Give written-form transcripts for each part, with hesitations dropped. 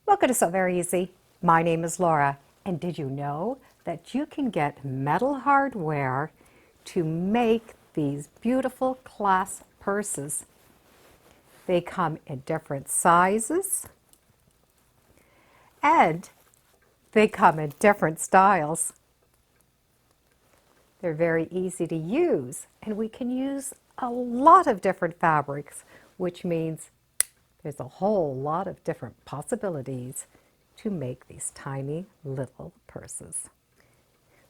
Welcome to So Very Easy. My name is Laura, and did you know that you can get metal hardware to make these beautiful clasp purses? They come in different sizes and they come in different styles. They're very easy to use, and we can use a lot of different fabrics, which means there's a whole lot of different possibilities to make these tiny little purses.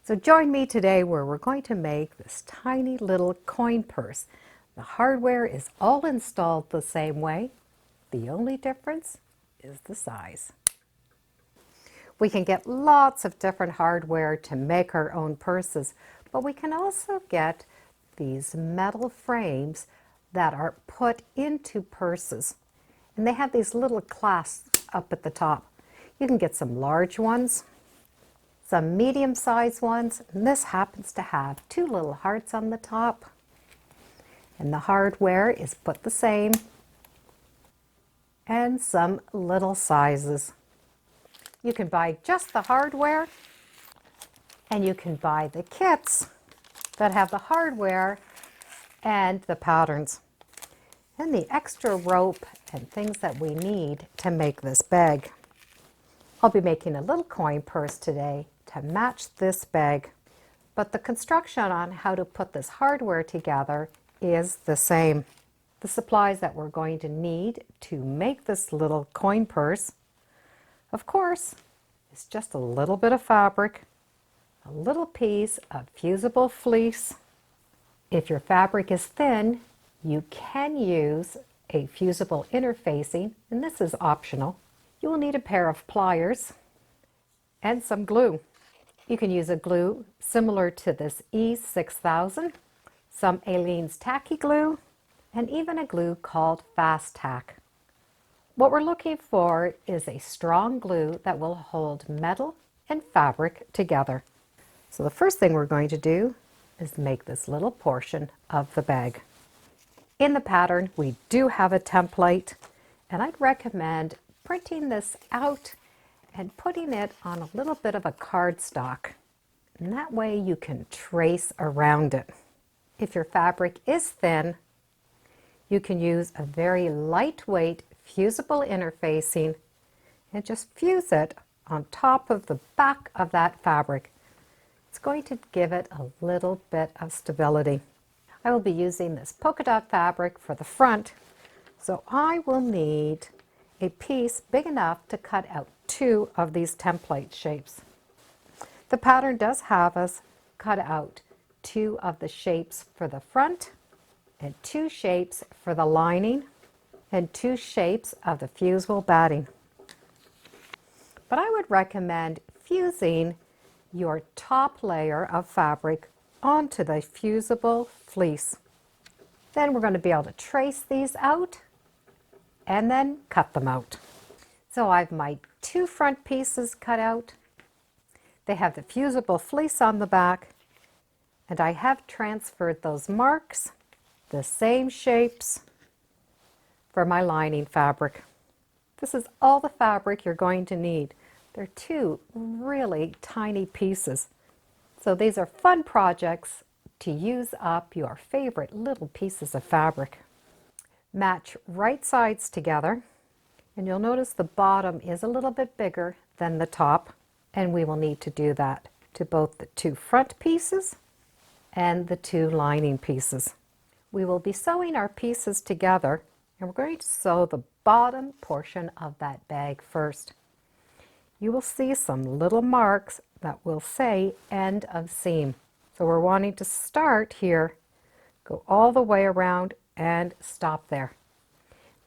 So join me today where we're going to make this tiny little coin purse. The hardware is all installed the same way. The only difference is the size. We can get lots of different hardware to make our own purses, but we can also get these metal frames that are put into purses. And they have these little clasps up at the top. You can get some large ones, some medium-sized ones, and this happens to have two little hearts on the top. And the hardware is put the same, and some little sizes. You can buy just the hardware, and you can buy the kits that have the hardware and the patterns, and the extra rope and things that we need to make this bag. I'll be making a little coin purse today to match this bag, but the construction on how to put this hardware together is the same. The supplies that we're going to need to make this little coin purse, of course, is just a little bit of fabric, a little piece of fusible fleece. If your fabric is thin, you can use a fusible interfacing, and this is optional. You will need a pair of pliers and some glue. You can use a glue similar to this E6000, some Aleene's tacky glue, and even a glue called Fast Tack. What we're looking for is a strong glue that will hold metal and fabric together. So the first thing we're going to do is make this little portion of the bag. In the pattern, we do have a template, and I'd recommend printing this out and putting it on a little bit of a cardstock. And that way you can trace around it. If your fabric is thin, you can use a very lightweight fusible interfacing and just fuse it on top of the back of that fabric. It's going to give it a little bit of stability. I will be using this polka dot fabric for the front, so I will need a piece big enough to cut out two of these template shapes. The pattern does have us cut out two of the shapes for the front and two shapes for the lining and two shapes of the fusible batting. But I would recommend fusing your top layer of fabric onto the fusible fleece. Then we're going to be able to trace these out and then cut them out. So I have my two front pieces cut out. They have the fusible fleece on the back, and I have transferred those marks, the same shapes, for my lining fabric. This is all the fabric you're going to need. They're two really tiny pieces. So these are fun projects to use up your favorite little pieces of fabric. Match right sides together, and you'll notice the bottom is a little bit bigger than the top, and we will need to do that to both the two front pieces and the two lining pieces. We will be sewing our pieces together, and we're going to sew the bottom portion of that bag first. You will see some little marks that will say end of seam. So we're wanting to start here, go all the way around and stop there.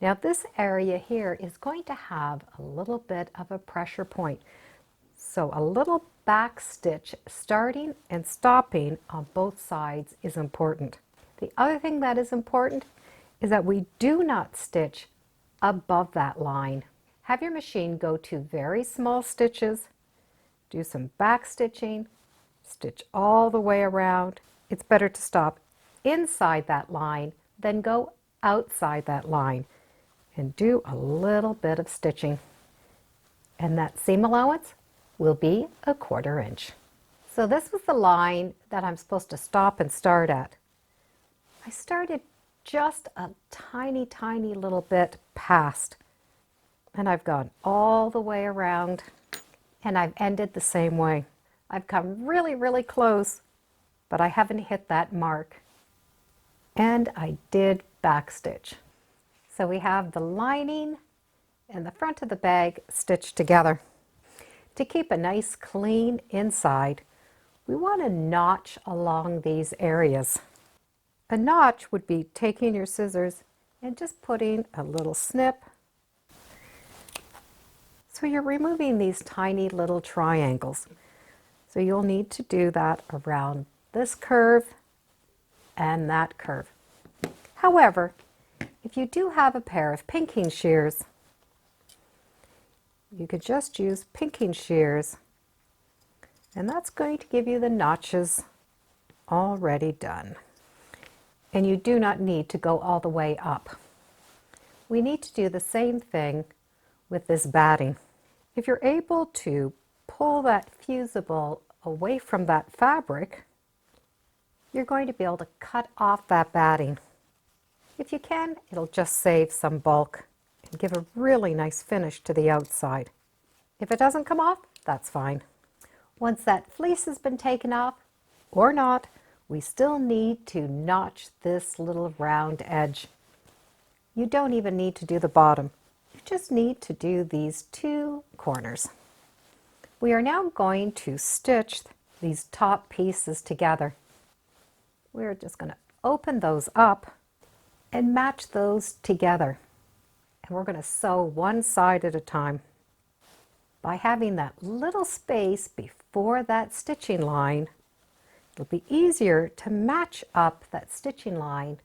Now this area here is going to have a little bit of a pressure point. So a little back stitch starting and stopping on both sides is important. The other thing that is important is that we do not stitch above that line. Have your machine go to very small stitches, do some back stitching, stitch all the way around. It's better to stop inside that line than go outside that line, and do a little bit of stitching. and that seam allowance will be 1/4 inch. So this was the line that I'm supposed to stop and start at. I started just a tiny, tiny little bit past, and I've gone all the way around, and I've ended the same way. I've come really, really close, but I haven't hit that mark. And I did backstitch. So we have the lining and the front of the bag stitched together. To keep a nice clean inside, we want to notch along these areas. A notch would be taking your scissors and just putting a little snip. So you're removing these tiny little triangles. So you'll need to do that around this curve and that curve. However, if you do have a pair of pinking shears, you could just use pinking shears, and that's going to give you the notches already done. And you do not need to go all the way up. We need to do the same thing with this batting. If you're able to pull that fusible away from that fabric, you're going to be able to cut off that batting. If you can, it'll just save some bulk and give a really nice finish to the outside. If it doesn't come off, that's fine. Once that fleece has been taken off, or not, we still need to notch this little round edge. You don't even need to do the bottom. You just need to do these 2 corners. We are now going to stitch these top pieces together. We're just going to open those up and match those together. And we're going to sew one side at a time. By having that little space before that stitching line, it'll be easier to match up that stitching line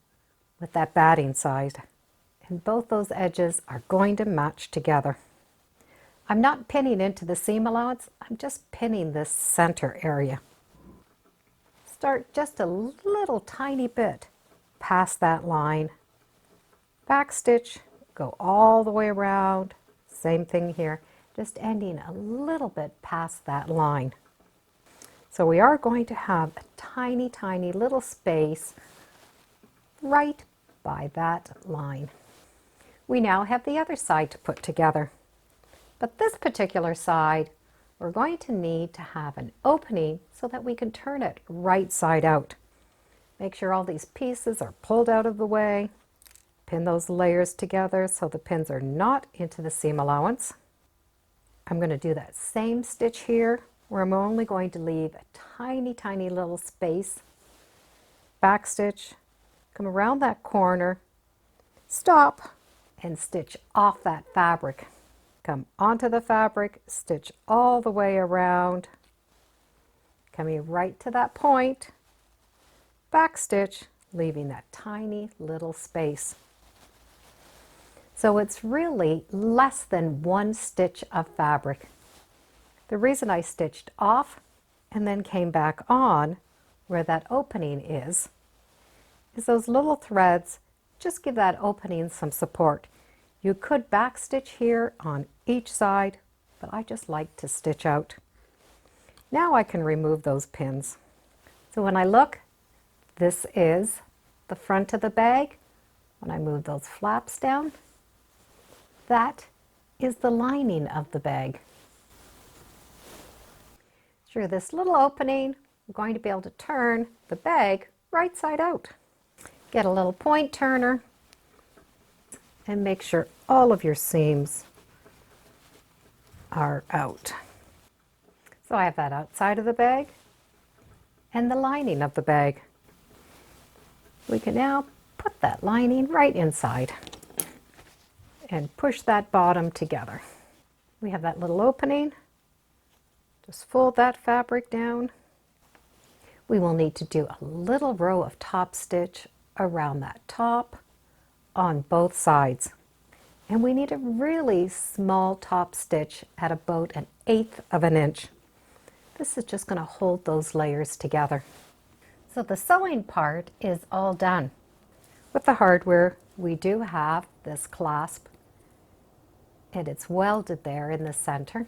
with that batting side. And both those edges are going to match together. I'm not pinning into the seam allowance, I'm just pinning this center area. Start just a little tiny bit past that line. Backstitch, go all the way around. Same thing here, just ending a little bit past that line. So we are going to have a tiny, tiny little space right by that line. We now have the other side to put together. But this particular side, we're going to need to have an opening so that we can turn it right side out. Make sure all these pieces are pulled out of the way. Pin those layers together so the pins are not into the seam allowance. I'm going to do that same stitch here, where I'm only going to leave a tiny, tiny little space. Backstitch, come around that corner, stop, and stitch off that fabric. Come onto the fabric, stitch all the way around, coming right to that point, backstitch, leaving that tiny little space. So it's really less than 1 stitch of fabric. The reason I stitched off and then came back on where that opening is those little threads just give that opening some support. You could backstitch here on each side, but I just like to stitch out. Now I can remove those pins. So when I look, this is the front of the bag. When I move those flaps down, that is the lining of the bag. Through this little opening, I'm going to be able to turn the bag right side out. Get a little point turner and make sure all of your seams are out. So I have that outside of the bag and the lining of the bag. We can now put that lining right inside and push that bottom together. We have that little opening. Just fold that fabric down. We will need to do a little row of top stitch around that top on both sides. And we need a really small top stitch at about 1/8 of an inch. This is just going to hold those layers together. So the sewing part is all done. With the hardware, we do have this clasp, and it's welded there in the center.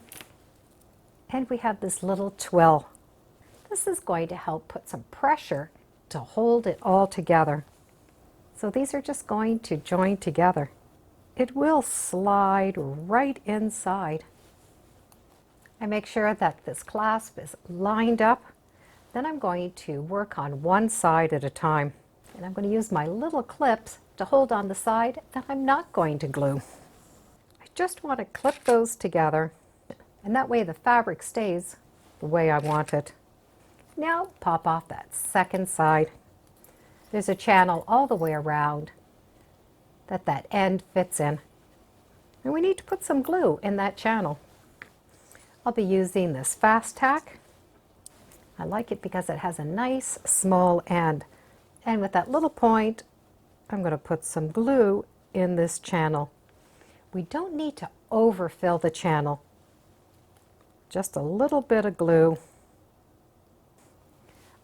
And we have this little twill. This is going to help put some pressure to hold it all together. So these are just going to join together. It will slide right inside. I make sure that this clasp is lined up. Then I'm going to work on one side at a time. And I'm going to use my little clips to hold on the side that I'm not going to glue. I just want to clip those together, and that way the fabric stays the way I want it. Now pop off that second side. There's a channel all the way around that end fits in. And we need to put some glue in that channel. I'll be using this fast tack. I like it because it has a nice small end. And with that little point, I'm going to put some glue in this channel. We don't need to overfill the channel. Just a little bit of glue.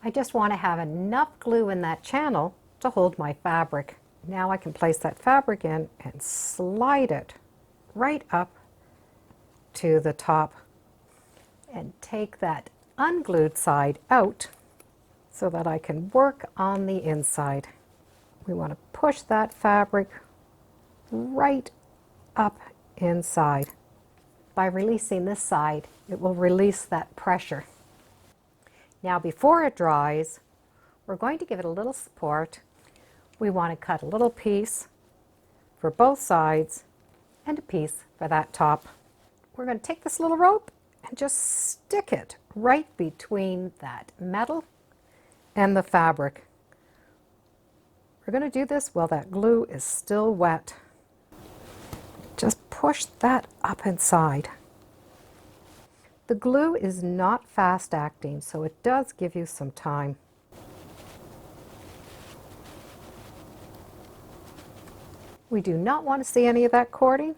I just want to have enough glue in that channel to hold my fabric. Now I can place that fabric in and slide it right up to the top and take that unglued side out so that I can work on the inside. We want to push that fabric right up inside. By releasing this side, it will release that pressure. Now before it dries, we're going to give it a little support. We want to cut a little piece for both sides and a piece for that top. We're going to take this little rope and just stick it right between that metal and the fabric. We're going to do this while that glue is still wet. Just push that up inside. The glue is not fast acting, so it does give you some time. We do not want to see any of that cording,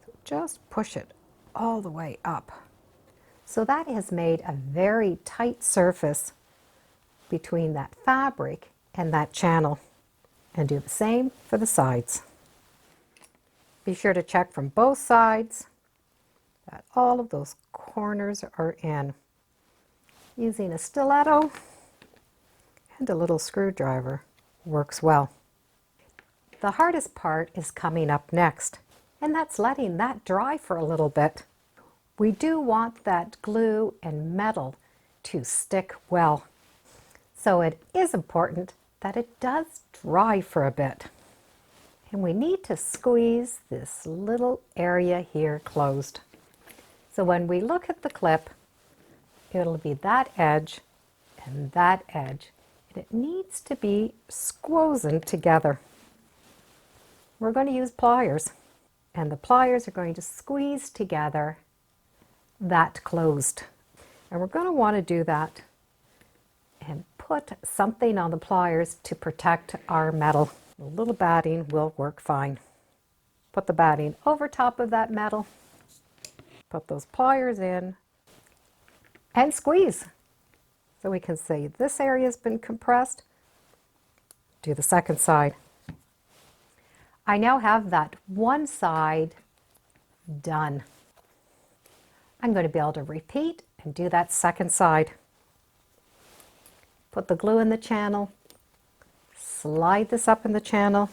so just push it all the way up. So that has made a very tight surface between that fabric and that channel. And do the same for the sides. Be sure to check from both sides that all of those corners are in. Using a stiletto and a little screwdriver works well. The hardest part is coming up next, and that's letting that dry for a little bit. We do want that glue and metal to stick well, so it is important that it does dry for a bit. And we need to squeeze this little area here closed. So when we look at the clip, it'll be that edge and that edge, and it needs to be squozen together. We're going to use pliers, and the pliers are going to squeeze together that closed. And we're going to want to do that and put something on the pliers to protect our metal. A little batting will work fine. Put the batting over top of that metal. Put those pliers in and squeeze. So we can see this area has been compressed. Do the second side. I now have that one side done. I'm going to be able to repeat and do that second side. Put the glue in the channel, slide this up in the channel,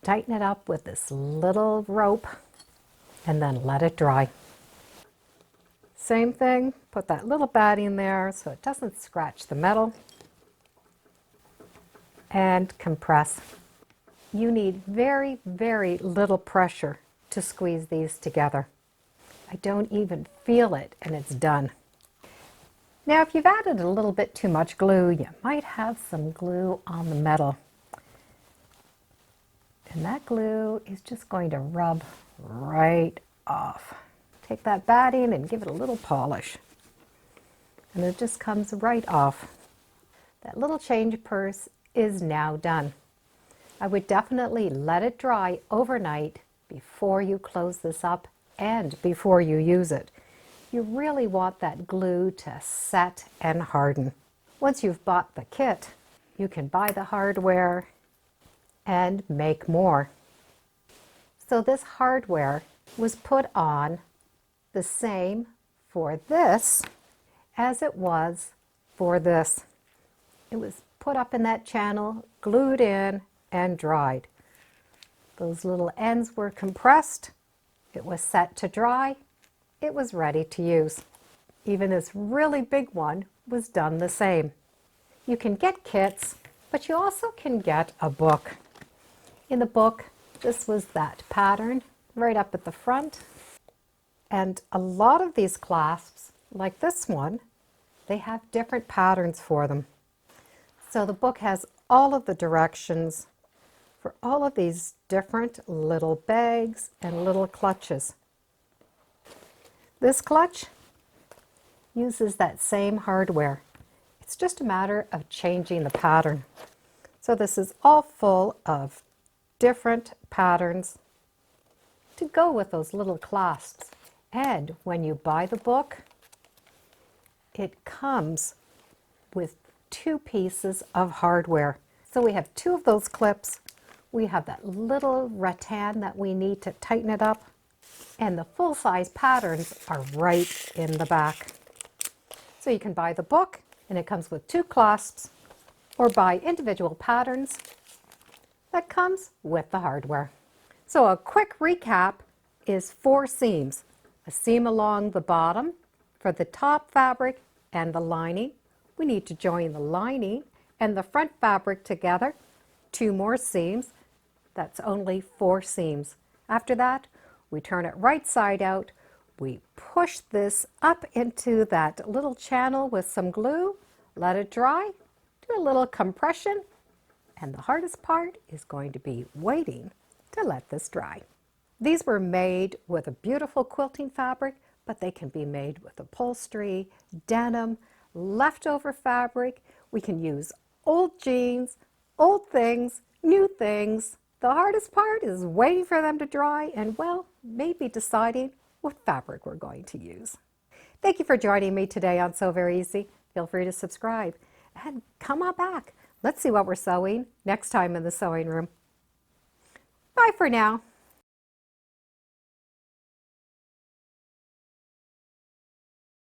tighten it up with this little rope, and then let it dry. Same thing, put that little batting there so it doesn't scratch the metal, and compress. You need very, very little pressure to squeeze these together. I don't even feel it, and it's done. Now, if you've added a little bit too much glue, you might have some glue on the metal. And that glue is just going to rub right off. Take that batting and give it a little polish. And it just comes right off. That little change purse is now done. I would definitely let it dry overnight before you close this up and before you use it. You really want that glue to set and harden. Once you've bought the kit, you can buy the hardware and make more. So this hardware was put on the same for this as it was for this. It was put up in that channel, glued in, and dried. Those little ends were compressed. It was set to dry. It was ready to use. Even this really big one was done the same. You can get kits, but you also can get a book. In the book, this was that pattern right up at the front. And a lot of these clasps, like this one, they have different patterns for them. So the book has all of the directions for all of these different little bags and little clutches. This clutch uses that same hardware. It's just a matter of changing the pattern. So this is all full of different patterns to go with those little clasps. And when you buy the book, it comes with 2 pieces of hardware. So we have 2 of those clips. We have that little rattan that we need to tighten it up. And the full-size patterns are right in the back. So you can buy the book, and it comes with 2 clasps, or buy individual patterns that comes with the hardware. So a quick recap is 4 seams. A seam along the bottom for the top fabric and the lining. We need to join the lining and the front fabric together. 2 more seams. That's only 4 seams. After that, we turn it right side out. We push this up into that little channel with some glue, let it dry, do a little compression, and the hardest part is going to be waiting to let this dry. These were made with a beautiful quilting fabric, but they can be made with upholstery, denim, leftover fabric. We can use old jeans, old things, new things. The hardest part is waiting for them to dry and, well, maybe deciding what fabric we're going to use. Thank you for joining me today on Sew Very Easy. Feel free to subscribe and come on back. Let's see what we're sewing next time in the sewing room. Bye for now.